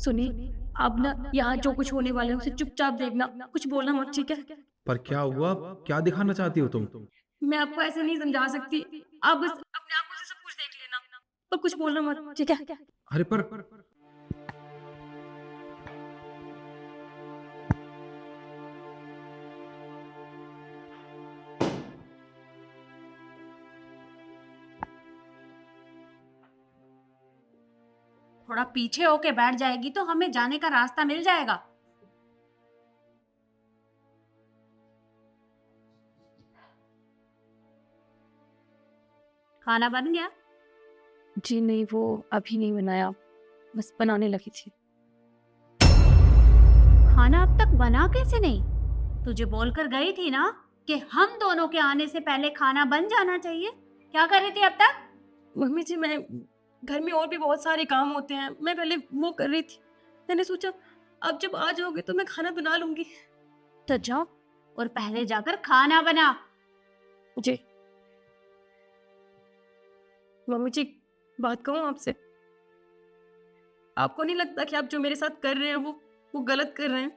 सुनिए, अब ना यहाँ जो कुछ होने वाला है उसे चुपचाप देखना, कुछ बोलना मत, ठीक है? पर क्या हुआ? क्या दिखाना चाहती हो तुम? मैं आपको ऐसे नहीं समझा सकती। आप बस अपने आँखों से सब कुछ देख लेना और कुछ बोलना मत, ठीक है? अरे पर थोड़ा पीछे होके बैठ जाएगी तो हमें जाने का रास्ता मिल जाएगा। खाना बन गया? जी नहीं, वो अभी नहीं बनाया, बस बनाने लगी थी। खाना अब तक बना कैसे नहीं? तुझे बोलकर गई थी ना कि हम दोनों के आने से पहले खाना बन जाना चाहिए। क्या कर रही थी अब तक? मम्मी जी, मैं घर में और भी बहुत सारे काम होते हैं, मैं पहले वो कर रही थी। मैंने सोचा अब जब आ जाओगे तो मैं खाना बना लूंगी। तो जाओ और पहले जाकर खाना बना। जी मम्मी जी, बात कहूँ आपसे? आपको नहीं लगता कि आप जो मेरे साथ कर रहे हैं वो गलत कर रहे हैं?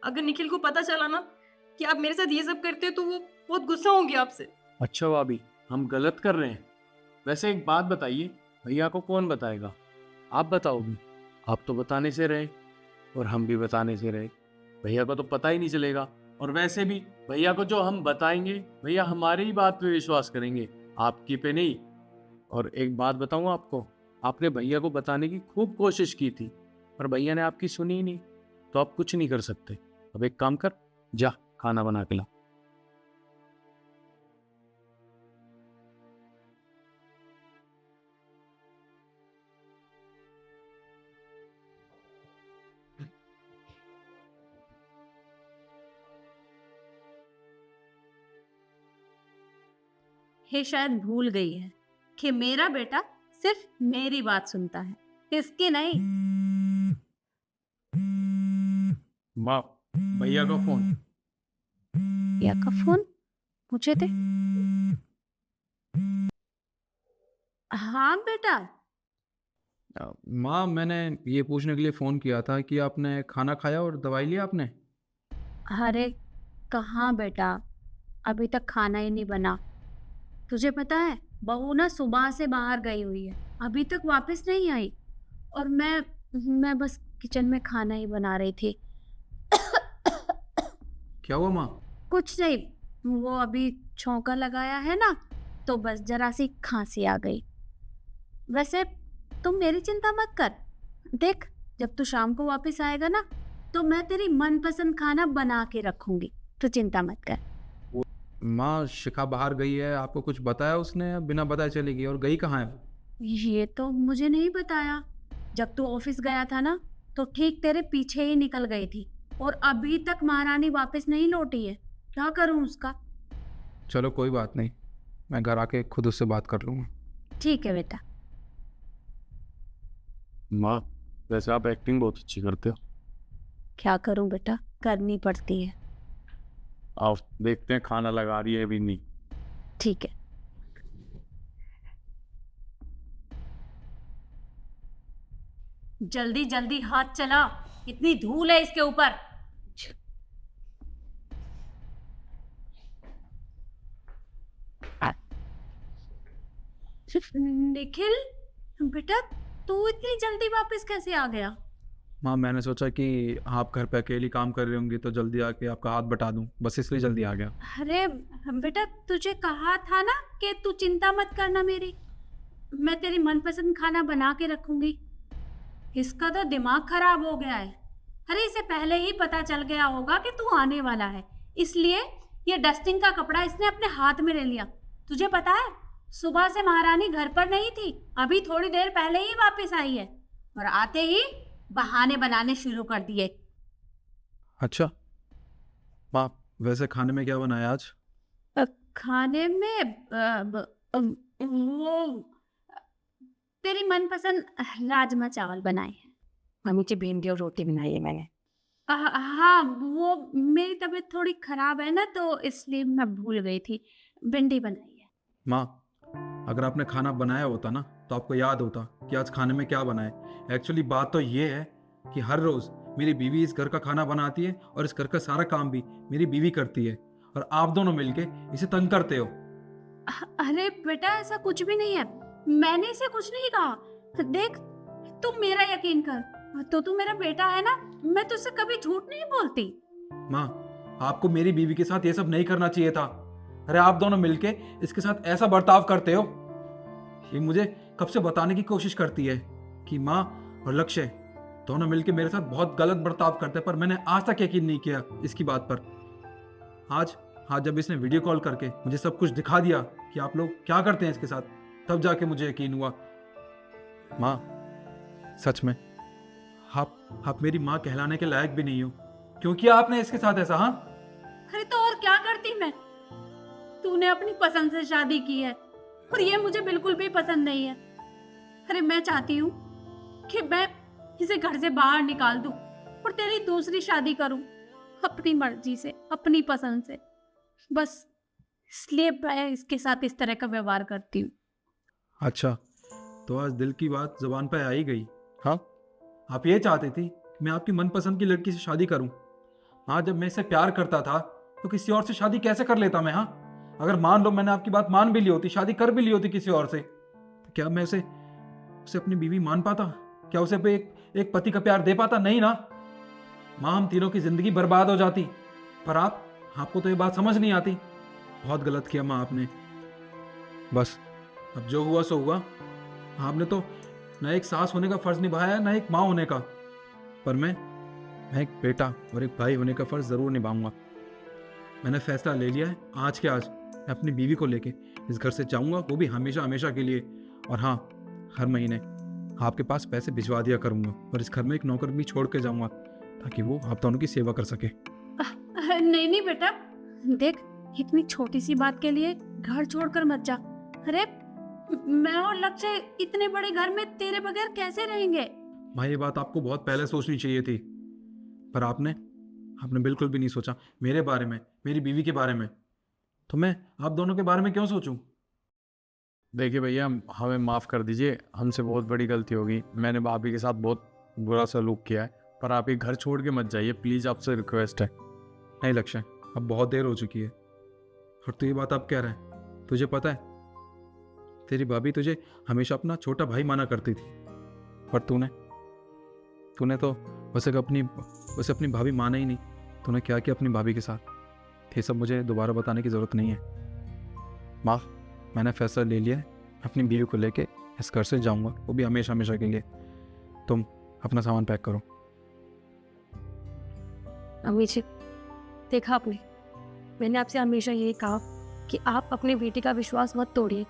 अगर निखिल को पता चला ना कि आप मेरे साथ ये सब करते हो तो वो बहुत गुस्सा होंगे आपसे। अच्छा भाभी, हम गलत कर रहे हैं? वैसे एक बात बताइए, भैया को कौन बताएगा? आप बताओगी। आप तो बताने से रहे और हम भी बताने से रहे, भैया को तो पता ही नहीं चलेगा। और वैसे भी भैया को जो हम बताएंगे, भैया हमारी ही बात पे विश्वास करेंगे, आपकी पे नहीं। और एक बात बताऊं आपको, आपने भैया को बताने की खूब कोशिश की थी, पर भैया ने आपकी सुनी ही नहीं, तो आप कुछ नहीं कर सकते। अब एक काम कर, जा खाना बना के ला। ये शायद भूल गई है कि मेरा बेटा सिर्फ मेरी बात सुनता है, इसकी नहीं। माँ, भैया का फोन। या का फोन मुझे दे। हाँ बेटा। माँ, मैंने ये पूछने के लिए फ़ोन किया था कि आपने खाना खाया और दवाई लिया आपने? अरे कहाँ बेटा, अभी तक खाना ही नहीं बना। तुझे पता है बहू ना सुबह से बाहर गई हुई है, अभी तक वापस नहीं आई। और मैं बस किचन में खाना ही बना रही थी। क्या हुआ माँ? कुछ नहीं, वो अभी छौंका लगाया है ना, तो बस जरा सी खांसी आ गई। वैसे तुम मेरी चिंता मत कर। देख, जब तू शाम को वापस आएगा ना, तो मैं तेरी मनपसंद खाना बना के रखूंगी, तो चिंता मत कर। माँ, शिखा बाहर गई है, आपको कुछ बताया उसने या बिना बताए चली गई? और गई कहाँ है वो? ये तो मुझे नहीं बताया। जब तू ऑफिस गया था ना, तो ठीक तेरे पीछे ही निकल गई थी, और अभी तक महारानी वापस नहीं लौटी है। क्या करूं उसका? चलो कोई बात नहीं, मैं घर आके खुद उससे बात कर लूँगा। ठीक है बेटा। माँ, वैसे आप एक्टिंग बहुत अच्छी करते हो। क्या करूं बेटा, करनी पड़ती है। आप देखते हैं खाना लगा रही है अभी नहीं। ठीक है। जल्दी जल्दी हाथ चला, इतनी धूल है इसके ऊपर। निखिल बेटा, तू इतनी जल्दी वापस कैसे आ गया? माँ, मैंने सोचा कि आप घर पे अकेली काम कर रही होंगी तो जल्दी आके आपका हाथ बटा दूँ, बस इसलिए जल्दी आ गया। अरे बेटा, तुझे कहा था ना कि तू चिंता मत करना मेरी, मैं तेरी मनपसंद खाना बना के रखूंगी। इसका तो दिमाग खराब हो गया है। अरे इसे पहले ही पता चल गया होगा कि तू आने वाला है, इसलिए ये डस्टिंग का कपड़ा इसने अपने हाथ में ले लिया। तुझे पता है, सुबह से महारानी घर पर नहीं थी, अभी थोड़ी देर पहले ही वापस आई है, और आते ही बहाने बनाने शुरू कर दिए। अच्छा माँ, वैसे खाने में क्या बनाया आज? खाने में वो तेरी मनपसंद राजमा चावल बनाए हैं। मम्मी जी, भिंडी और रोटी बनाई है मैंने। हाँ, वो मेरी तबीयत थोड़ी खराब है ना, तो इसलिए मैं भूल गई थी। भिंडी बनाई है। माँ, अगर आपने खाना बनाया होता ना तो आपको याद होता कि आज खाने में क्या बना है। एक्चुअली बात तो ये है कि हर रोज़ मेरी बीवी इस घर का खाना बनाती है और इस घर का सारा काम भी मेरी बीवी करती है, और आप दोनों मिलके इसे तंग करते हो। अरे बेटा ऐसा कुछ भी नहीं है, मैंने इसे कुछ नहीं कहा। देख तू मेरा यकीन कर, तो तू मेरा बेटा है ना, मैं तुझसे कभी झूठ नहीं बोलती। माँ, आपको मेरी बीवी के साथ ये सब नहीं करना चाहिए था। अरे आप दोनों मिलके इसके साथ ऐसा बर्ताव करते हो। ये मुझे कब से बताने की कोशिश करती है कि माँ और लक्ष्य दोनों मिलके मेरे साथ बहुत गलत बर्ताव करते हैं, पर मैंने आज तक यकीन नहीं किया इसकी बात पर। आज जब इसने वीडियो कॉल करके मुझे सब कुछ दिखा दिया कि आप लोग क्या करते हैं इसके साथ, तब जाके मुझे यकीन हुआ। माँ, सच में आप मेरी माँ कहलाने के लायक भी नहीं हो। क्यों किया आपने इसके साथ ऐसा? हाँ, अरे तो और क्या करती मैं? तूने अपनी पसंद से शादी की है और ये मुझे बिल्कुल भी पसंद नहीं है। अरे मैं चाहती हूँ कि मैं इसे घर से बाहर निकाल दूं और तेरी दूसरी शादी करूं अपनी मर्जी से, अपनी पसंद से। बस इसलिए मैं इसके साथ इस तरह का व्यवहार करती हूँ। अच्छा, तो आज दिल की बात जुबान पे आ ही गई। हाँ, आप ये चाहती थी मैं आपकी मनपसंद की लड़की से शादी करूं। हाँ, जब मैं इससे प्यार करता था तो किसी और से शादी कैसे कर लेता मैं? हाँ, अगर मान लो मैंने आपकी बात मान भी ली होती, शादी कर भी ली होती किसी और से, तो क्या मैं उसे अपनी बीवी मान पाता? क्या उसे पे एक पति का प्यार दे पाता? नहीं ना माँ, हम तीनों की जिंदगी बर्बाद हो जाती। पर आपको तो ये बात समझ नहीं आती। बहुत गलत किया माँ आपने। बस अब जो हुआ सो हुआ। आपने तो न एक सास होने का फर्ज निभाया, न एक माँ होने का। पर मैं एक बेटा और एक भाई होने का फर्ज जरूर निभाऊंगा। मैंने फैसला ले लिया है, आज के आज मैं अपनी बीवी को लेके इस घर से जाऊंगा, वो भी हमेशा हमेशा के लिए। और हाँ, हर महीने आपके पास पैसे भिजवा दिया करूंगा, और इस घर में एक नौकर भी छोड़ के जाऊंगा ताकि वो आप दोनों की सेवा कर सके। नहीं नहीं बेटा, देख इतनी छोटी सी बात के लिए घर छोड़कर मत जा। अरे मैं और लक्ष्य इतने बड़े घर में तेरे बगैर कैसे रहेंगे? माँ, ये बात आपको बहुत पहले सोचनी चाहिए थी, पर आपने बिल्कुल भी नहीं सोचा मेरे बारे में, मेरी बीवी के बारे में। तो मैं आप दोनों के बारे में क्यों सोचूं? देखिए भैया, हमें माफ़ कर दीजिए, हमसे बहुत बड़ी गलती होगी। मैंने भाभी के साथ बहुत बुरा सलूक किया है, पर आप ये घर छोड़ के मत जाइए प्लीज़, आपसे रिक्वेस्ट है। नहीं लक्ष्य, अब बहुत देर हो चुकी है और तू ये बात अब कह रहा है। तुझे पता है तेरी भाभी तुझे हमेशा अपना छोटा भाई माना करती थी, पर तूने तो वैसे अपनी भाभी माना ही नहीं। तूने क्या किया अपनी भाभी के साथ, ये सब मुझे दोबारा बताने की ज़रूरत नहीं है। माँ, मैंने फैसला ले लिया है, अपनी बीवी को लेके इस घर से जाऊंगा, वो भी हमेशा हमेशा के लिए। तुम अपना सामान पैक करो। अम्मी जी, देखा आपने, मैंने आपसे हमेशा यही कहा कि आप अपने बेटे का विश्वास मत तोड़िए,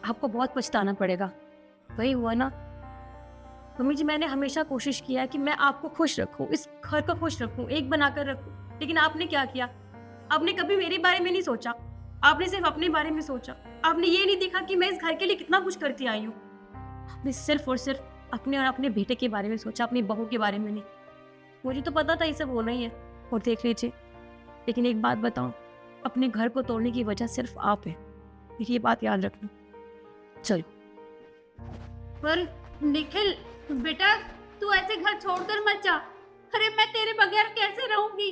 आपको बहुत पछताना पड़ेगा। वही हुआ ना मम्मी जी, मैंने हमेशा कोशिश किया कि मैं आपको खुश रखूं, इस घर को खुश रखूं, एक बनाकर रखूं, लेकिन आपने क्या किया? आपने कभी मेरे बारे में नहीं सोचा, आपने सिर्फ अपने बारे में सोचा। आपने ये नहीं देखा कि मैं इस घर के लिए कितना कुछ करती आई हूँ। आपने सिर्फ और सिर्फ अपने और अपने बेटे के बारे में सोचा, अपनी बहू के बारे में नहीं। मुझे तो पता था ये सब होना ही है, और देख लीजिए। लेकिन एक बात बताऊं, अपने घर को तोड़ने की वजह सिर्फ आप है, ये बात याद रखना। चलो। पर निखिल बेटा, तू ऐसे घर छोड़कर मत जा। अरे मैं तेरे बगैर कैसे रहूंगी?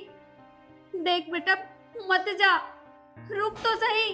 देख बेटा, मत जा, रुक तो सही।